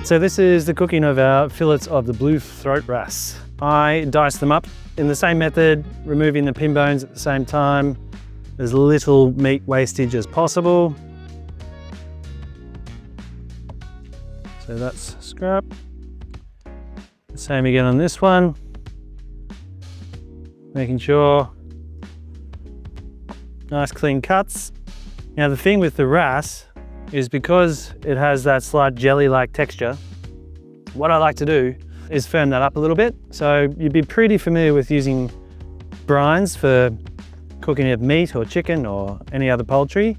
So this is the cooking of our fillets of the blue throat wrasse. I dice them up in the same method, removing the pin bones at the same time. As little meat wastage as possible. So that's scrap. Same again on this one. Making sure nice clean cuts. Now the thing with the wrasse is because it has that slight jelly-like texture, what I like to do is firm that up a little bit. So you'd be pretty familiar with using brines for cooking of meat or chicken or any other poultry.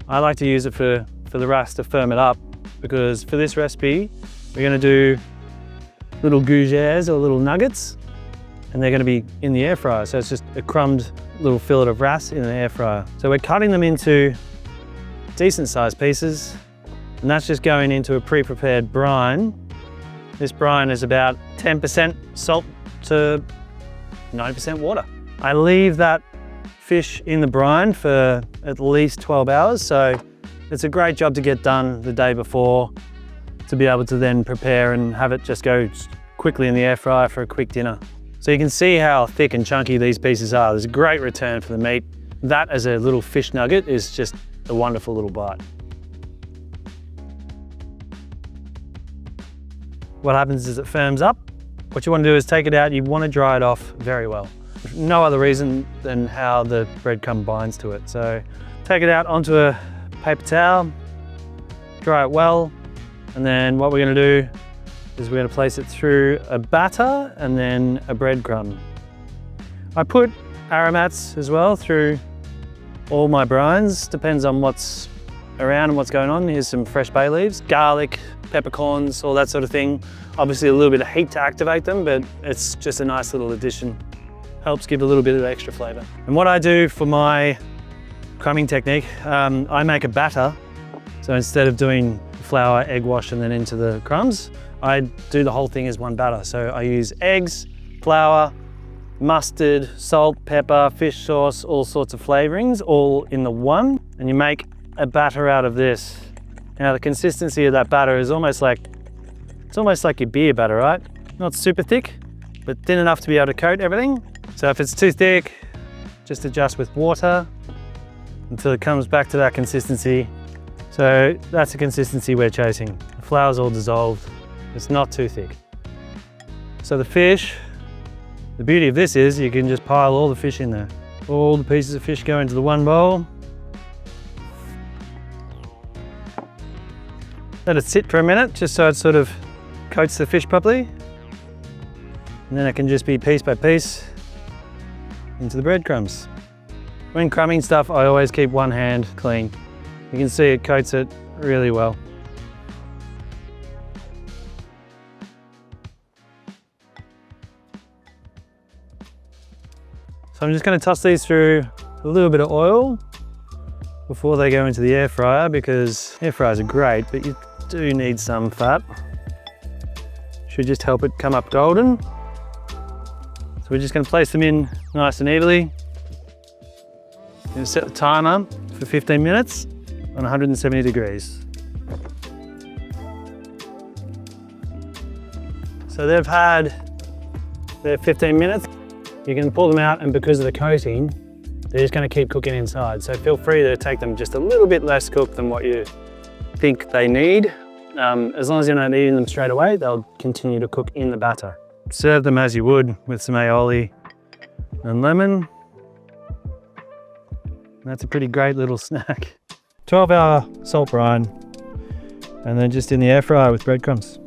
I like to use it for the wrasse to firm it up, because for this recipe, we're gonna do little gougères or little nuggets, and they're gonna be in the air fryer. So it's just a crumbed little fillet of wrasse in an air fryer. So we're cutting them into decent sized pieces, and that's just going into a pre-prepared brine. This brine is about 10% salt to 90% water. I leave that fish in the brine for at least 12 hours. So it's a great job to get done the day before, to be able to then prepare and have it just go quickly in the air fryer for a quick dinner. So you can see how thick and chunky these pieces are. There's a great return for the meat. That as a little fish nugget is just a wonderful little bite. What happens is it firms up. What you want to do is take it out. You want to dry it off very well. No other reason than how the breadcrumb binds to it. So take it out onto a paper towel, dry it well, and then what we're going to do is we're going to place it through a batter and then a breadcrumb. I put aromats as well through all my brines, depends on what's around and what's going on. Here's some fresh bay leaves, garlic, peppercorns, all that sort of thing. Obviously a little bit of heat to activate them, but it's just a nice little addition. Helps give a little bit of extra flavor. And what I do for my crumbing technique, I make a batter. So instead of doing flour, egg wash, and then into the crumbs, I do the whole thing as one batter. So I use eggs, flour, mustard, salt, pepper, fish sauce, all sorts of flavorings, all in the one. And you make a batter out of this. Now the consistency of that batter is almost like your beer batter, right? Not super thick, but thin enough to be able to coat everything. So if it's too thick, just adjust with water until it comes back to that consistency. So that's the consistency we're chasing. The flour's all dissolved. It's not too thick. So the fish, the beauty of this is you can just pile all the fish in there. All the pieces of fish go into the one bowl. Let it sit for a minute, just so it sort of coats the fish properly. And then it can just be piece by piece into the breadcrumbs. When crumbing stuff, I always keep one hand clean. You can see it coats it really well. So I'm just going to toss these through a little bit of oil before they go into the air fryer, because air fryers are great, but you do need some fat. Should just help it come up golden. So we're just going to place them in nice and evenly. I'm going to set the timer for 15 minutes on 170 degrees. So they've had their 15 minutes. You can pull them out, and because of the coating, they're just going to keep cooking inside. So feel free to take them just a little bit less cooked than what you think they need. As long as you're not eating them straight away, they'll continue to cook in the batter. Serve them as you would with some aioli and lemon. That's a pretty great little snack. 12-hour salt brine, and then just in the air fryer with breadcrumbs.